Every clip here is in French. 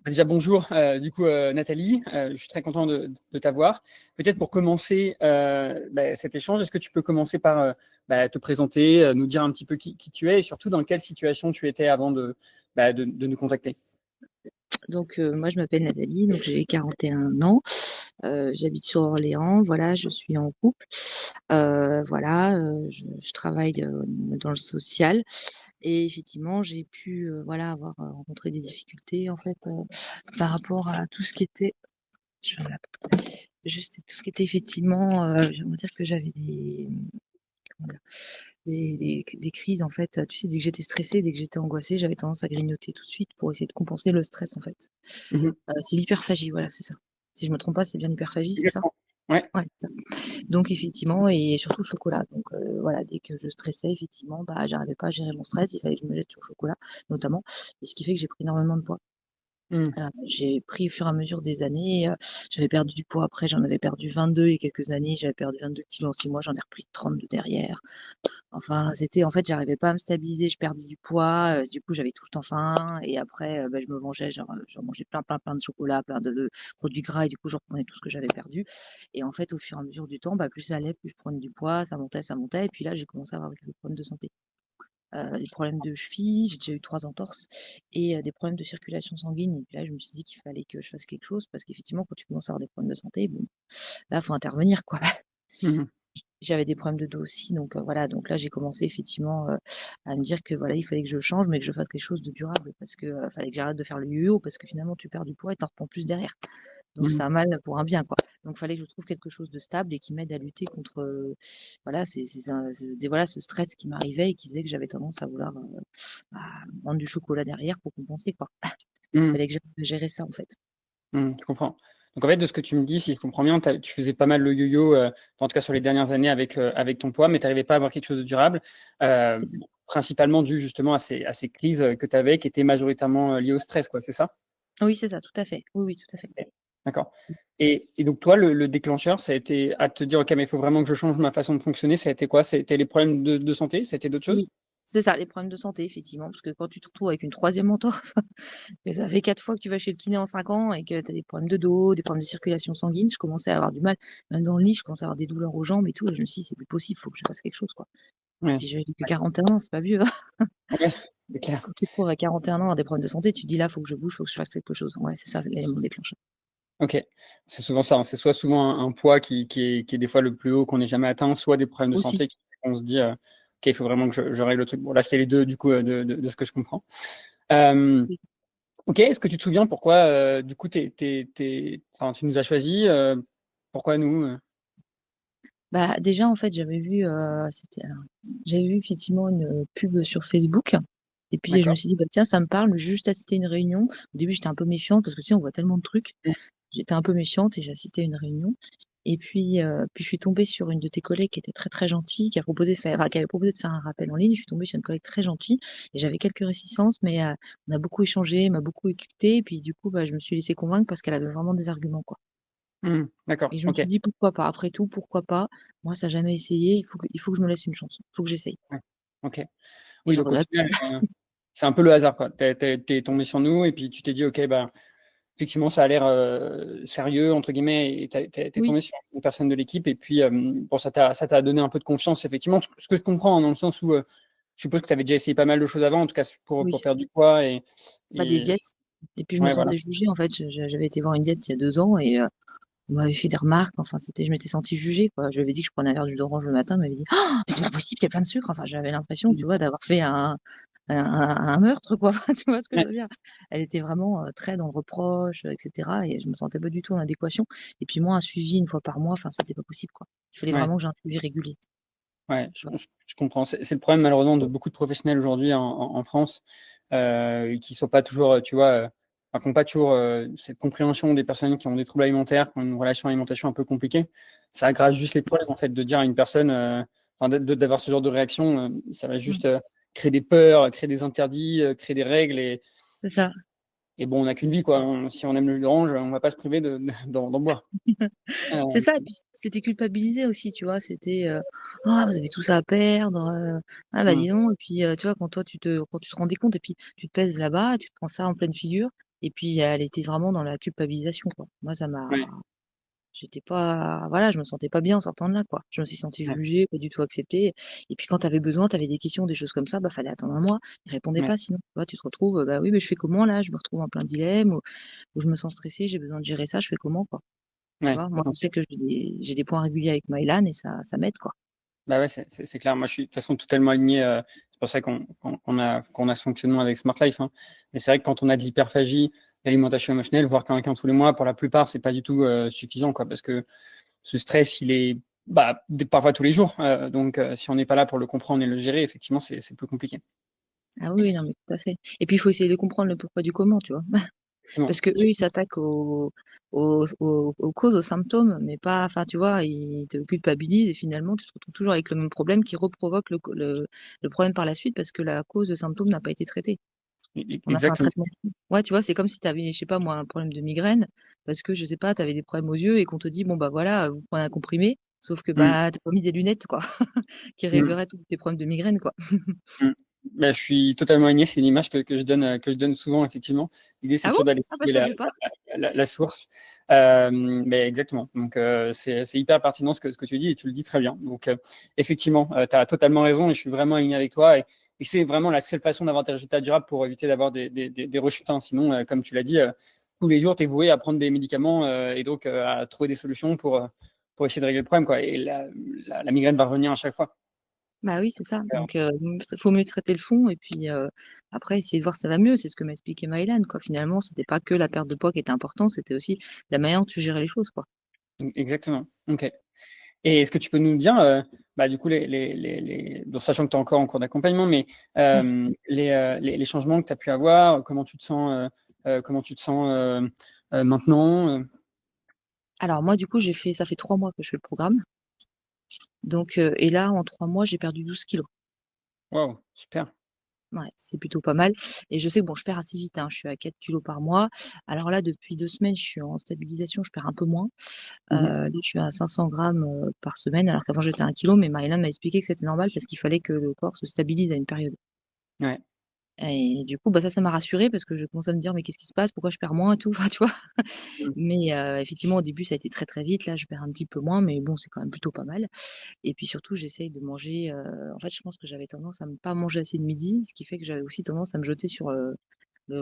Déjà, bonjour, Nathalie. Je suis très content de t'avoir. Peut-être pour commencer cet échange, est-ce que tu peux commencer par te présenter, nous dire un petit peu qui tu es et surtout dans quelle situation tu étais avant de nous contacter. Donc, moi, je m'appelle Nathalie, donc j'ai 41 ans. J'habite sur Orléans. Voilà, je suis en couple. Voilà, je travaille dans le social. Et effectivement, j'ai pu voilà, avoir rencontré des difficultés en fait par rapport à tout ce qui était. Je ferme la porte. Juste tout ce qui était effectivement, on va dire que j'avais comment dire, des crises en fait. Tu sais, dès que j'étais stressée, dès que j'étais angoissée, j'avais tendance à grignoter tout de suite pour essayer de compenser le stress en fait. Mhm. C'est l'hyperphagie, voilà, c'est ça. Si je me trompe pas, c'est bien l'hyperphagie, c'est ça? Exactement. Ouais. Ouais, c'est ça. Donc effectivement, et surtout le chocolat. Donc voilà, dès que je stressais, effectivement, bah j'arrivais pas à gérer mon stress, il fallait que je me jette sur le chocolat, notamment. Et ce qui fait que j'ai pris énormément de poids. Mhm. J'ai pris au fur et à mesure des années, j'avais perdu du poids après, j'en avais perdu 22 il y a quelques années, j'avais perdu 22 kilos en 6 mois, j'en ai repris 32 derrière. Enfin, c'était en fait, j'arrivais pas à me stabiliser, je perdais du poids, du coup, j'avais tout le temps faim et après, bah, je me mangeais genre, j'en mangeais plein de chocolat, plein de produits gras et du coup, je reprenais tout ce que j'avais perdu et en fait, au fur et à mesure du temps, bah, plus ça allait, plus je prenais du poids, ça montait et puis là, j'ai commencé à avoir quelques problèmes de santé. Des problèmes de cheville, j'ai déjà eu 3 entorses et des problèmes de circulation sanguine et puis là, je me suis dit qu'il fallait que je fasse quelque chose parce qu'effectivement, quand tu commences à avoir des problèmes de santé, bon, là, faut intervenir, quoi. Mhm. J'avais des problèmes de dos aussi, donc voilà, donc là j'ai commencé effectivement à me dire que voilà, il fallait que je change, mais que je fasse quelque chose de durable, parce que fallait que j'arrête de faire le yo-yo, parce que finalement tu perds du poids et t'en reprends plus derrière. Donc c'est Mhm. un mal pour un bien, quoi. Donc fallait que je trouve quelque chose de stable et qui m'aide à lutter contre voilà, voilà, ce stress qui m'arrivait et qui faisait que j'avais tendance à vouloir bah, prendre du chocolat derrière pour compenser, quoi. Mhm. Fallait que j'arrive à gérer ça en fait. Je comprends. Donc en fait, de ce que tu me dis, si je comprends bien, tu faisais pas mal le yo-yo, enfin, en tout cas sur les dernières années avec ton poids, mais tu n'arrivais pas à avoir quelque chose de durable, principalement dû justement à ces crises que tu avais qui étaient majoritairement liées au stress, quoi, c'est ça? Oui, c'est ça, tout à fait. Oui, oui, tout à fait. Ok. D'accord. Et donc toi, le déclencheur, ça a été à te dire, ok, mais il faut vraiment que je change ma façon de fonctionner, ça a été quoi? C'était les problèmes de santé? Ça a été d'autres choses? Oui, c'est ça, les problèmes de santé, effectivement, parce que quand tu te retrouves avec une troisième entorse, mais ça fait 4 fois que tu vas chez le kiné en 5 ans et que tu as des problèmes de dos, des problèmes de circulation sanguine, je commençais à avoir du mal, même dans le lit, je commençais à avoir des douleurs aux jambes et tout, et je me suis dit, c'est plus possible, il faut que je fasse quelque chose, quoi. Ouais, Puis j'ai que 41 ans, c'est pas vieux, hein. ouais, c'est clair. Quand tu te trouves à 41 ans à des problèmes de santé, tu te dis là, faut que je bouge, faut que je fasse quelque chose. Ouais, c'est ça l'élément déclencheur. Ok. C'est souvent ça, hein. C'est soit souvent un poids qui est des fois le plus haut qu'on n'ait jamais atteint, soit des problèmes de Aussi. santé qui on se dit, ok, il faut vraiment que je règle le truc. Bon, là, c'est les deux, du coup, de ce que je comprends. Euh, ok, est-ce que tu te souviens pourquoi, du coup, enfin, tu nous as choisi, pourquoi nous? Bah, déjà, en fait, j'avais vu effectivement une pub sur Facebook. Et puis, je me D'accord. suis dit, bah, tiens, ça me parle, juste assister à une réunion. Au début, j'étais un peu méfiante parce que, tu sais, on voit tellement de trucs. J'étais un peu méfiante et j'ai assisté à une réunion. Et puis je suis tombée sur une de tes collègues qui était très, très gentille, qui avait proposé de faire un rappel en ligne. Je suis tombée sur une collègue très gentille et j'avais quelques réticences, mais on a beaucoup échangé, elle m'a beaucoup écoutée. Et puis, du coup, bah, je me suis laissée convaincre parce qu'elle avait vraiment des arguments, quoi. D'accord. Et je me Ok. suis dit, pourquoi pas? Après tout, pourquoi pas? Moi, ça n'a jamais essayé. Il faut que je me laisse une chance. Il faut que j'essaye. Ouais. Ok. Et Oui, le donc au regrette. final, c'est un peu le hasard, quoi. T'es tombé sur nous et puis tu t'es dit, ok, bah, effectivement, ça a l'air sérieux, entre guillemets, et t'es Oui, tombé sur une personne de l'équipe, et puis bon, ça t'a donné un peu de confiance, effectivement, ce que je comprends, hein, dans le sens où je suppose que tu avais déjà essayé pas mal de choses avant, en tout cas pour oui. perdre du poids, Bah, des et diètes. Et puis, je me ouais, voilà. sentais jugée, en fait. J'avais été voir une diète il y a 2 ans et on m'avait fait des remarques. Enfin, je m'étais sentie jugée, quoi. Je lui avais dit que je prenais un verre de jus d'orange le matin. Elle m'avait dit, oh, mais c'est pas possible, il y a plein de sucre. Enfin, j'avais l'impression, tu vois, d'avoir fait un meurtre, quoi. Enfin, tu vois ce que je Ouais, veux dire? Elle était vraiment très dans le reproche, etc. Et je me sentais pas du tout en adéquation. Et puis, moi, un suivi une fois par mois, enfin, c'était pas possible, quoi. Il fallait ouais, vraiment que j'ai un suivi régulier. ouais, Tu vois. je comprends. C'est le problème, malheureusement, de beaucoup de professionnels aujourd'hui en France, qui sont pas toujours, tu vois, enfin, qui n'ont pas toujours cette compréhension des personnes qui ont des troubles alimentaires, qui ont une relation à l'alimentation un peu compliquée. Ça aggrave juste les problèmes, en fait, de dire à une personne, enfin, d'avoir ce genre de réaction, ça va Mm. juste créer des peurs, créer des interdits, créer des règles, C'est ça. et bon, on n'a qu'une vie, quoi. Si on aime le jus d'orange, on va pas se priver d'en boire. C'est Euh, ça, et puis c'était culpabilisé aussi, tu vois, c'était ah, vous avez tout ça à perdre, ah bah hum, dis donc, et puis tu vois, quand tu te rendais compte, et puis tu te pèses là-bas, tu te prends ça en pleine figure, Et puis elle était vraiment dans la culpabilisation, quoi. Moi, Ouais, j'étais pas, voilà, je me sentais pas bien en sortant de là, quoi. Je me suis sentie ouais, jugée, pas du tout acceptée. Et puis quand t'avais besoin, t'avais des questions, des choses comme ça, bah fallait attendre un mois. Ils répondaient ouais, pas, sinon, tu vois, tu te retrouves, bah oui, mais je fais comment là? Je me retrouve en plein dilemme, ou je me sens stressée, j'ai besoin de gérer ça, je fais comment, quoi. Tu ouais. vois, moi, je sais que j'ai des points réguliers avec Mylan et ça m'aide, quoi. Bah ouais, c'est clair. Moi, je suis de toute façon totalement aligné. C'est pour ça qu'on a ce fonctionnement avec Smart Life, hein. Mais c'est vrai que quand on a de l'hyperphagie, l'alimentation émotionnelle, voir quelqu'un tous les mois, pour la plupart, c'est pas du tout suffisant, quoi, parce que ce stress, il est parfois tous les jours. Donc, si on n'est pas là pour le comprendre et le gérer, effectivement, c'est plus compliqué. Ah oui, non, mais tout à fait. Et puis, il faut essayer de comprendre le pourquoi du comment, tu vois. Bon, Parce que eux, ils s'attaquent aux causes, aux symptômes, mais pas, enfin, tu vois, ils te culpabilisent et finalement, tu te retrouves toujours avec le même problème qui reprovoque le problème par la suite parce que la cause, le symptôme n'a pas été traité. On a fait un exactement. traitement. Ouais, tu vois, c'est comme si tu avais, je sais pas moi, un problème de migraine parce que, je sais pas, tu avais des problèmes aux yeux et qu'on te dit, bon, bah voilà, vous prenez un comprimé, sauf que, Mm, bah, t'as pas mis des lunettes, quoi, qui mm. régleraient tous tes problèmes de migraine, quoi. Mm. Ben, je suis totalement aligné. C'est une image que je donne souvent, effectivement. L'idée, c'est Ah bon? toujours d'aller Ah bah, trouver je savais pas. la source. Ben, exactement. Donc, c'est hyper pertinent ce que tu dis et tu le dis très bien. Donc, effectivement, tu as totalement raison et je suis vraiment aligné avec toi. Et c'est vraiment la seule façon d'avoir des résultats durables pour éviter d'avoir des rechutes, hein. Sinon, comme tu l'as dit, tous les jours, tu es voué à prendre des médicaments et donc à trouver des solutions pour essayer de régler le problème, quoi. Et la migraine va revenir à chaque fois. Bah oui, c'est ça. Donc, faut mieux traiter le fond et puis après essayer de voir si ça va mieux. C'est ce que m'expliquait Maëlan, quoi. Finalement, c'était pas que la perte de poids qui était importante, c'était aussi la manière dont tu gérais les choses, quoi. Exactement. Ok. Et est-ce que tu peux nous dire, bah, du coup, donc, sachant que tu es encore en cours d'accompagnement, mais Mm. les changements que tu as pu avoir, comment tu te sens maintenant? Alors moi, du coup, ça fait 3 mois que je fais le programme. Donc, et là, en 3 mois, j'ai perdu 12 kilos. Waouh, super. Ouais, c'est plutôt pas mal. Et je sais que bon, je perds assez vite, hein. Je suis à 4 kilos par mois. Alors là, depuis 2 semaines, je suis en stabilisation, je perds un peu moins. Mhm. Là, je suis à 500 grammes par semaine, alors qu'avant j'étais à 1 kilo. Mais Maëlan m'a expliqué que c'était normal parce qu'il fallait que le corps se stabilise à une période. Ouais. Et du coup, bah ça m'a rassurée parce que je commençais à me dire, mais qu'est-ce qui se passe? Pourquoi je perds moins et tout, enfin, tu vois? Mhm. Mais effectivement, au début, ça a été très très vite. Là, je perds un petit peu moins, mais bon, c'est quand même plutôt pas mal. Et puis surtout, j'essaye de manger. En fait, je pense que j'avais tendance à ne pas manger assez de midi, ce qui fait que j'avais aussi tendance à me jeter sur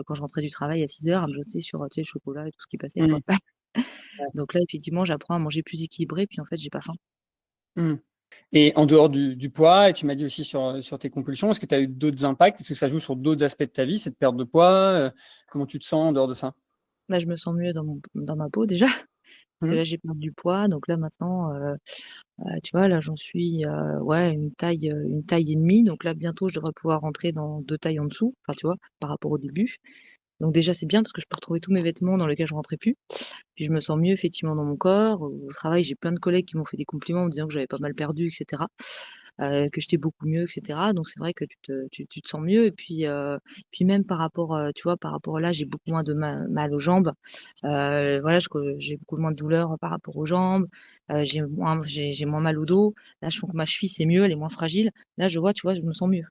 quand je rentrais du travail à 6 heures, à me jeter sur tu sais, le chocolat et tout ce qui passait, quoi. Mhm. Donc là, effectivement, j'apprends à manger plus équilibré, puis en fait, j'ai pas faim. Mhm. Et en dehors du poids, et tu m'as dit aussi sur tes compulsions, est-ce que tu as eu d'autres impacts? Est-ce que ça joue sur d'autres aspects de ta vie, cette perte de poids? Comment tu te sens en dehors de ça? Là, je me sens mieux dans ma peau déjà, parce que Mhm. là, j'ai perdu du poids. Donc là, maintenant, tu vois, là, j'en suis ouais, une taille et demie. Donc là, bientôt, je devrais pouvoir rentrer dans 2 tailles en dessous, enfin, tu vois, par rapport au début. Donc déjà, c'est bien parce que je peux retrouver tous mes vêtements dans lesquels je rentrais plus. Puis je me sens mieux effectivement dans mon corps. Au travail, j'ai plein de collègues qui m'ont fait des compliments en me disant que j'avais pas mal perdu, etc. Que j'étais beaucoup mieux, etc. Donc c'est vrai que tu te sens mieux. Et puis même par rapport, tu vois, par rapport là, j'ai beaucoup moins de mal aux jambes. Voilà, j'ai beaucoup moins de douleurs par rapport aux jambes. J'ai moins mal au dos. Là, je sens que ma cheville, c'est mieux, elle est moins fragile. Là, je vois, tu vois, je me sens mieux.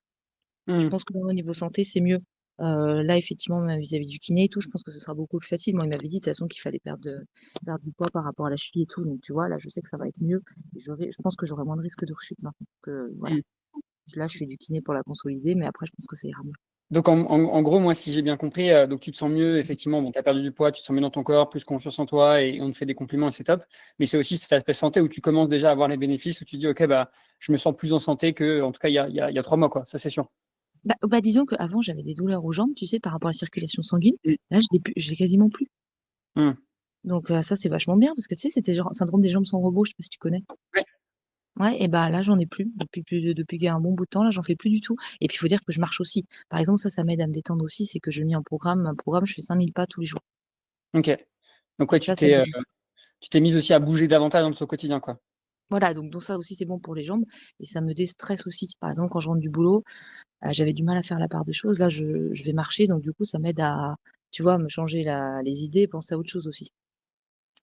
Je Mhm. pense que même au niveau santé, c'est mieux. Là, effectivement, même vis-à-vis du kiné et tout, je pense que ce sera beaucoup plus facile. Moi, il m'avait dit de toute façon qu'il fallait perdre du poids par rapport à la cheville et tout. Donc, tu vois, là, je sais que ça va être mieux. Et je pense que j'aurai moins de risque de rechute maintenant. Que, voilà. Mhm. Là, je fais du kiné pour la consolider, mais après, je pense que ça ira mieux. Donc en gros, moi, si j'ai bien compris, donc tu te sens mieux, effectivement, bon, tu as perdu du poids, tu te sens mieux dans ton corps, plus confiance en toi, et on te fait des compliments, et c'est top. Mais c'est aussi cet aspect santé où tu commences déjà à avoir les bénéfices, où tu dis, OK, bah, je me sens plus en santé que, en tout cas, il y a 3 mois, quoi. Ça, c'est sûr. Disons qu'avant, j'avais des douleurs aux jambes, tu sais, par rapport à la circulation sanguine. Mm. Là, je l'ai quasiment plus. Mm. Donc, ça, c'est vachement bien parce que tu sais, c'était genre syndrome des jambes sans repos, je sais pas si tu connais. Ouais. Ouais, et bah là, j'en ai plus depuis qu'il y a un bon bout de temps. Là, j'en fais plus du tout. Et puis, il faut dire que je marche aussi. Par exemple, ça m'aide à me détendre aussi. C'est que je mets un programme, je fais 5000 pas tous les jours. OK. Donc, ouais, Et ça m'aide. tu t'es mise aussi à bouger davantage dans ton quotidien, quoi. Voilà, donc ça aussi, c'est bon pour les jambes. Et ça me déstresse aussi. Par exemple, quand je rentre du boulot, j'avais du mal à faire la part des choses. Là, je vais marcher. Donc, du coup, ça m'aide à, tu vois, me changer les idées et penser à autre chose aussi.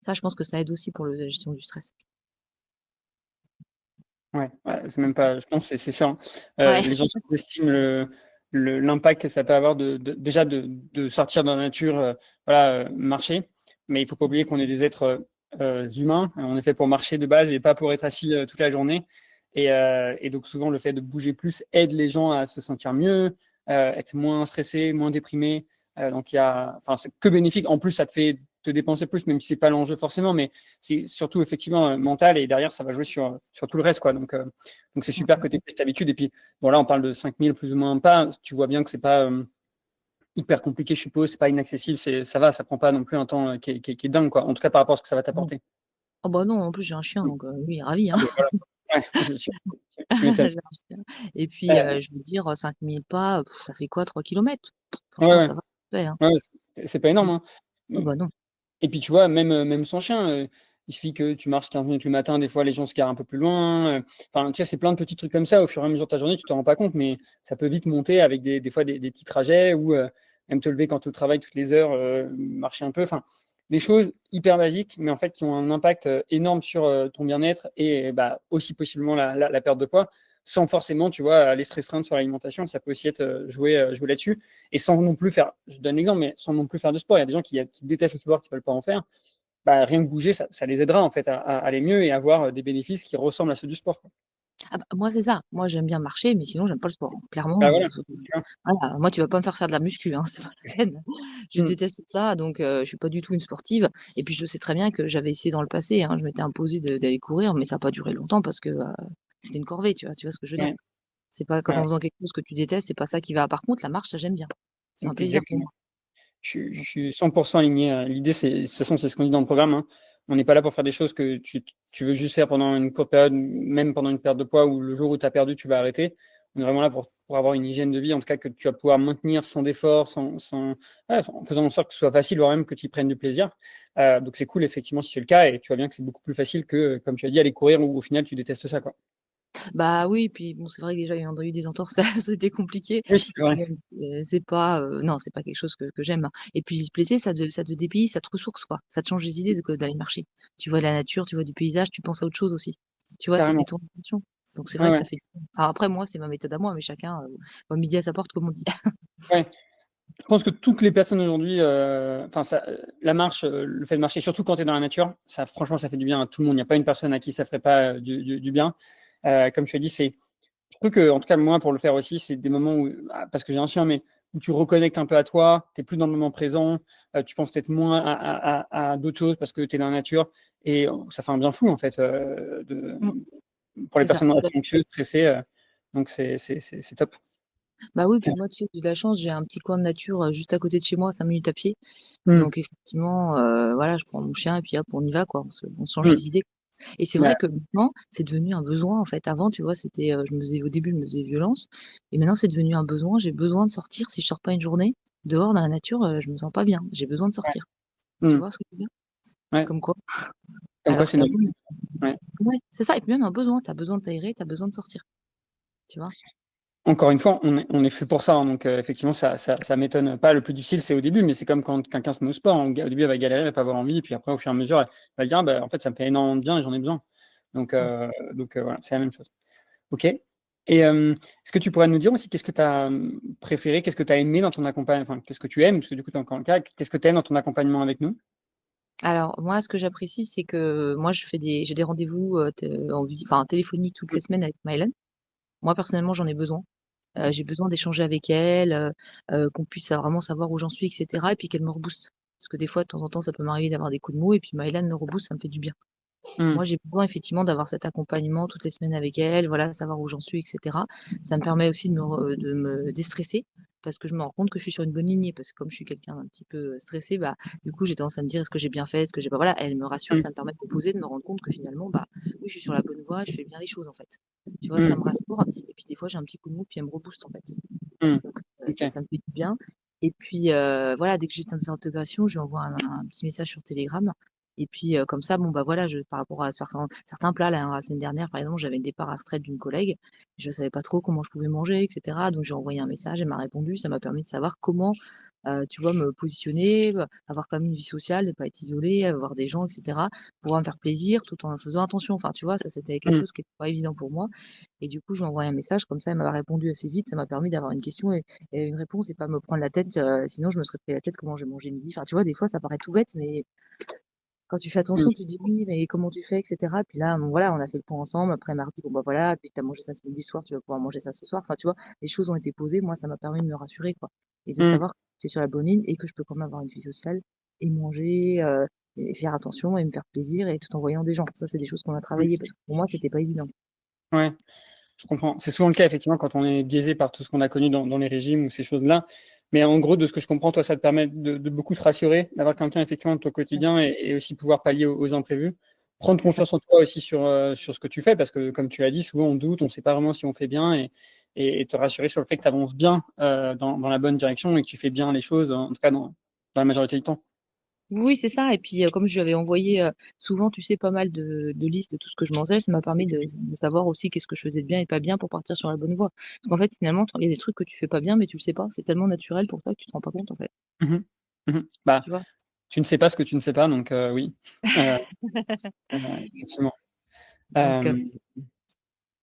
Ça, je pense que ça aide aussi pour la gestion du stress. Ouais, ouais, c'est même pas, je pense, c'est sûr, hein. Ouais. Les gens sous-estiment l'impact que ça peut avoir déjà de sortir dans la nature, voilà, marcher. Mais il faut pas oublier qu'on est des êtres humains. On est fait pour marcher de base et pas pour être assis toute la journée. Et donc souvent le fait de bouger plus aide les gens à se sentir mieux, être moins stressé, moins déprimé. Donc enfin c'est que bénéfique. En plus ça te fait te dépenser plus, même si c'est pas l'enjeu forcément, mais c'est surtout effectivement mental et derrière ça va jouer sur tout le reste quoi. Donc c'est super que tu aies cette habitude. Et puis bon là on parle de 5000 plus ou moins pas. Tu vois bien que c'est pas hyper compliqué, je suppose, c'est pas inaccessible, ça va, ça prend pas non plus un temps qui est dingue quoi. En tout cas par rapport à ce que ça va t'apporter. Oh bah non, en plus j'ai un chien, donc oui, ravi, hein. Ah, ben voilà. Ouais, tu m'étonnes. J'ai un chien. Et puis, Euh, je veux dire, 5000 pas, ça fait quoi, 3 kilomètres? ouais, Franchement, ouais, ça va, ça fait, hein. ouais, c'est pas énorme, hein. Oh bah non. Et puis tu vois, même sans chien, il suffit que tu marches 15 minutes le matin, des fois les gens se garent un peu plus loin. Enfin, tu vois, c'est plein de petits trucs comme ça. Au fur et à mesure de ta journée, tu t'en rends pas compte, mais ça peut vite monter avec des fois des petits trajets ou même te lever quand tu es au travail toutes les heures, marcher un peu. Enfin, des choses hyper basiques, mais en fait qui ont un impact énorme sur ton bien-être et bah, aussi possiblement la perte de poids, sans forcément, tu vois, aller se restreindre sur l'alimentation. Ça peut aussi être jouer là-dessus. Et sans non plus faire, je donne l'exemple, mais sans non plus faire de sport. Il y a des gens qui détestent le sport, qui ne veulent pas en faire. Bah, rien que bouger, ça les aidera en fait à aller mieux et à avoir des bénéfices qui ressemblent à ceux du sport, quoi. Ah bah, moi, c'est ça. Moi, j'aime bien marcher, mais sinon, j'aime pas le sport, hein. Bah Clairement, voilà, tu vois. voilà. Moi, tu vas pas me faire faire de la muscu, hein, c'est pas la peine. Je Mm. déteste ça, donc je suis pas du tout une sportive. Et puis, je sais très bien que j'avais essayé dans le passé, hein, je m'étais imposé d'aller courir, mais ça a pas duré longtemps parce que c'était une corvée, tu vois ce que je veux dire. Ouais, C'est pas comme en ouais, faisant quelque chose que tu détestes, c'est pas ça qui va. Par contre, la marche, ça, j'aime bien. C'est un plaisir pour exactement. moi. Je suis 100% aligné. L'idée, de toute façon, c'est ce qu'on dit dans le programme, hein. On n'est pas là pour faire des choses que tu veux juste faire pendant une courte période, même pendant une perte de poids ou le jour où tu as perdu, tu vas arrêter. On est vraiment là pour avoir une hygiène de vie, en tout cas, que tu vas pouvoir maintenir sans effort, ouais, en faisant en sorte que ce soit facile, voire même que tu y prennes du plaisir. Donc c'est cool, effectivement, si c'est le cas, et tu vois bien que c'est beaucoup plus facile que, comme tu as dit, aller courir où au final tu détestes ça, quoi. Bah oui, puis bon, c'est vrai que déjà, ayant eu des entorses, c'était compliqué. Oui, c'est Et puis vrai. même, c'est pas, non, c'est pas quelque chose que j'aime, hein. Et puis, se blesser, ça te dépayse, ça te ressource, quoi. Ça te change les idées d'aller marcher. Tu vois la nature, tu vois du paysage, tu penses à autre chose aussi. Tu vois, ça Carrément. détourne l'attention. Donc c'est Ouais, vrai que ouais. ça fait. Enfin, après, moi, c'est ma méthode à moi, mais chacun, midi à sa porte, comme on dit. Ouais. Je pense que toutes les personnes aujourd'hui, enfin, la marche, le fait de marcher, surtout quand tu es dans la nature, ça, franchement, ça fait du bien à tout le monde. Il n'y a pas une personne à qui ça ferait pas du bien. Comme je te dis, je trouve que, en tout cas, moi, pour le faire aussi, c'est des moments où, parce que j'ai un chien, mais où tu reconnectes un peu à toi, tu es plus dans le moment présent, tu penses peut-être moins à d'autres choses parce que tu es dans la nature et ça fait un bien fou, en fait, Mm, pour les c'est ça. personnes anxieuses, stressées. Donc, c'est top. Bah oui, puis moi, tu sais, j'ai de la chance, j'ai un petit coin de nature juste à côté de chez moi, 5 minutes à pied. Mm, Donc effectivement, voilà, je prends mon chien et puis hop, on y va, quoi. On se change mm. les idées. Et c'est Ouais, vrai que maintenant, c'est devenu un besoin, en fait. Avant, tu vois, c'était, au début, je me faisais violence. Et maintenant, c'est devenu un besoin. J'ai besoin de sortir. Si je sors pas une journée dehors dans la nature, je me sens pas bien. J'ai besoin de ouais, sortir. Tu mm, vois ce que je veux dire? ouais. Comme quoi. Comme quoi, Alors c'est notre. qu'avant, Ouais. ouais, c'est ça. Et puis même un besoin. T'as besoin de t'aérer, t'as besoin de sortir. Tu vois? Encore une fois, on est fait pour ça, hein, donc effectivement, ça m'étonne pas. Le plus difficile, c'est au début, mais c'est comme quand quelqu'un se met au sport. Au début, elle va galérer, elle va pas avoir envie, et puis après, au fur et à mesure, elle va dire, ah, bah, en fait, ça me fait énormément de bien et j'en ai besoin. Mm. Voilà, c'est la même chose. Ok. Et est-ce que tu pourrais nous dire aussi qu'est-ce que tu as préféré, qu'est-ce que tu as aimé dans ton accompagnement, enfin, qu'est-ce que tu aimes, parce que du coup, tu es encore le cas, qu'est-ce que tu aimes dans ton accompagnement avec nous? Alors, moi, ce que j'apprécie, c'est que moi, j'ai des rendez-vous enfin, téléphoniques toutes les semaines avec Mylan. Moi, personnellement, j'en ai besoin. J'ai besoin d'échanger avec elle, qu'on puisse vraiment savoir où j'en suis, etc. Et puis qu'elle me rebooste. Parce que des fois, de temps en temps, ça peut m'arriver d'avoir des coups de mou, et puis Maëlan me rebooste, ça me fait du bien. Hmm, Moi, j'ai besoin effectivement d'avoir cet accompagnement toutes les semaines avec elle, voilà, savoir où j'en suis, etc. Ça me permet aussi de me déstresser, parce que je me rends compte que je suis sur une bonne lignée, parce que comme je suis quelqu'un d'un petit peu stressé, bah, du coup, j'ai tendance à me dire, est-ce que j'ai bien fait, est-ce que j'ai pas, voilà, elle me rassure, hmm, ça me permet de me poser, de me rendre compte que finalement, bah, oui, je suis sur la bonne voie, je fais bien les choses, en fait. Tu vois, ça hmm, me rassure, et puis des fois, j'ai un petit coup de mou, puis elle me rebooste, en fait. hmm. Donc, Ok. ça me fait du bien. Et puis, voilà, dès que j'ai cette intégration, je lui envoie un petit message sur Telegram. Et puis, comme ça, bon, bah voilà, par rapport à certains plats, là, hein, la semaine dernière, par exemple, j'avais le départ à la retraite d'une collègue. Je savais pas trop comment je pouvais manger, etc. Donc, j'ai envoyé un message, elle m'a répondu. Ça m'a permis de savoir comment tu vois, me positionner, avoir quand même une vie sociale, ne pas être isolée, avoir des gens, etc. Pouvoir me faire plaisir tout en faisant attention. Enfin, tu vois, ça c'était quelque Mm. chose qui n'était pas évident pour moi. Et du coup, j'ai envoyé un message comme ça, elle m'a répondu assez vite. Ça m'a permis d'avoir une question et une réponse et pas me prendre la tête. Sinon, je me serais pris la tête comment j'ai mangé midi. Enfin, tu vois, des fois, ça paraît tout bête, mais quand tu fais Mm. attention, tu te dis oui, mais comment tu fais, etc. Puis là, bon, voilà, on a fait le point ensemble. Après, mardi, bon, bah voilà, puis tu as mangé ça ce midi soir, tu vas pouvoir manger ça ce soir. Enfin, tu vois, les choses ont été posées. Moi, ça m'a permis de me rassurer, quoi. Et de Mm. savoir que c'est sur la bonne ligne et que je peux quand même avoir une vie sociale et manger, et faire attention et me faire plaisir et tout en voyant des gens. Ça, c'est des choses qu'on a Mm. travaillé parce que pour moi, c'était pas évident. Ouais. Je comprends. C'est souvent le cas, effectivement, quand on est biaisé par tout ce qu'on a connu dans les régimes ou ces choses-là. Mais en gros, de ce que je comprends, toi, ça te permet de beaucoup te rassurer, d'avoir quelqu'un, effectivement, de ton Ouais, quotidien et aussi pouvoir pallier aux imprévus. Prendre c'est ça. confiance en toi aussi sur ce que tu fais, parce que, comme tu l'as dit, souvent on doute, on ne sait pas vraiment si on fait bien et te rassurer sur le fait que tu avances bien dans la bonne direction et que tu fais bien les choses, en tout cas dans la majorité du temps. Oui, c'est ça. Et puis, comme je lui avais envoyé souvent, tu sais, pas mal de listes de tout ce que je mangeais, ça m'a permis de savoir aussi qu'est-ce que je faisais de bien et pas bien pour partir sur la bonne voie. Parce qu'en fait, finalement, il y a des trucs que tu fais pas bien, mais tu le sais pas. C'est tellement naturel pour toi que tu te rends pas compte, en fait. Mhm. Mhm. Bah, Tu vois? tu ne sais pas ce que tu ne sais pas, donc oui. Euh, Effectivement. Donc, Euh,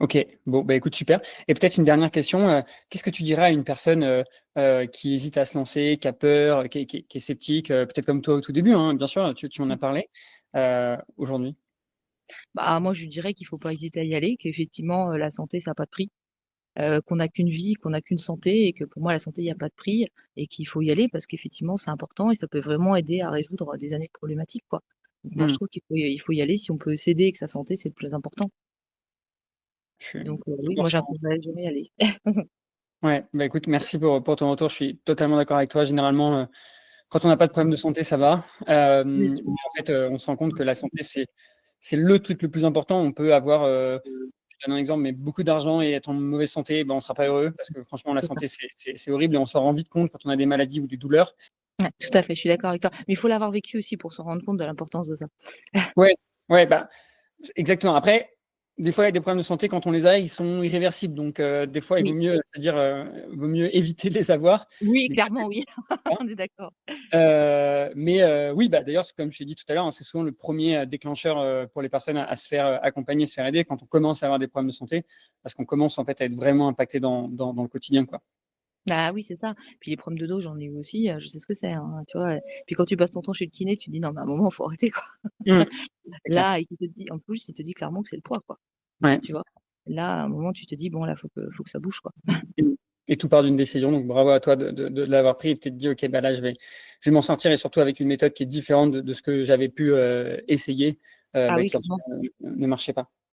Ok, bon, bah écoute, super. Et peut-être une dernière question. Qu'est-ce que tu dirais à une personne qui hésite à se lancer, qui a peur, qui est sceptique, peut-être comme toi au tout début, hein, bien sûr, tu en as parlé aujourd'hui. bah, moi, je lui dirais qu'il faut pas hésiter à y aller, qu'effectivement, la santé, ça n'a pas de prix, qu'on n'a qu'une vie, qu'on n'a qu'une santé, et que pour moi, la santé, il n'y a pas de prix, et qu'il faut y aller parce qu'effectivement, c'est important et ça peut vraiment aider à résoudre des années problématiques, quoi. Donc, moi, je Hmm, trouve qu'il faut y aller. Si on peut s'aider et que sa santé, c'est le plus important. je suis Donc, oui, moi, 100%. j'inclurais jamais y aller. Ouais, bah écoute, merci pour ton retour. Je suis totalement d'accord avec toi. Généralement, quand on n'a pas de problème de santé, ça va. Oui, Mais en fait, on se rend compte que la santé, c'est le truc le plus important. On peut avoir, je donne un exemple, mais beaucoup d'argent et être en mauvaise santé, ben, on ne sera pas heureux parce que franchement, la c'est ça. santé, c'est horrible et on s'en rend vite compte quand on a des maladies ou des douleurs. Ouais, tout à fait, je suis d'accord avec toi. Mais il faut l'avoir vécu aussi pour se rendre compte de l'importance de ça. Ouais, ouais, bah, exactement. Après, des fois, il y a des problèmes de santé, quand on les a, ils sont irréversibles. Donc, des fois, il vaut Oui, mieux, c'est-à-dire, vaut mieux éviter de les avoir. oui, Mais clairement, oui. On est d'accord. Oui, bah d'ailleurs, comme je t'ai dit tout à l'heure, hein, c'est souvent le premier déclencheur pour les personnes à se faire accompagner, se faire aider quand on commence à avoir des problèmes de santé, parce qu'on commence en fait à être vraiment impacté dans le quotidien, quoi. Bah oui, c'est ça. Puis les problèmes de dos, j'en ai eu aussi, je sais ce que c'est, hein, tu vois. Puis quand tu passes ton temps chez le kiné, tu te dis non, mais à un moment, il faut arrêter, quoi. Mmh, c'est clair. Là, il te dit, en plus, il te dit clairement que c'est le poids, quoi. Ouais. Tu vois. Là, à un moment, tu te dis bon, là, faut que ça bouge, quoi. Et tout part d'une décision. Donc bravo à toi de l'avoir pris et de t'être dit, ok, bah là, je vais m'en sortir et surtout avec une méthode qui est différente de ce que j'avais pu essayer, Ah bah, oui, qui clairement. ne marchait pas.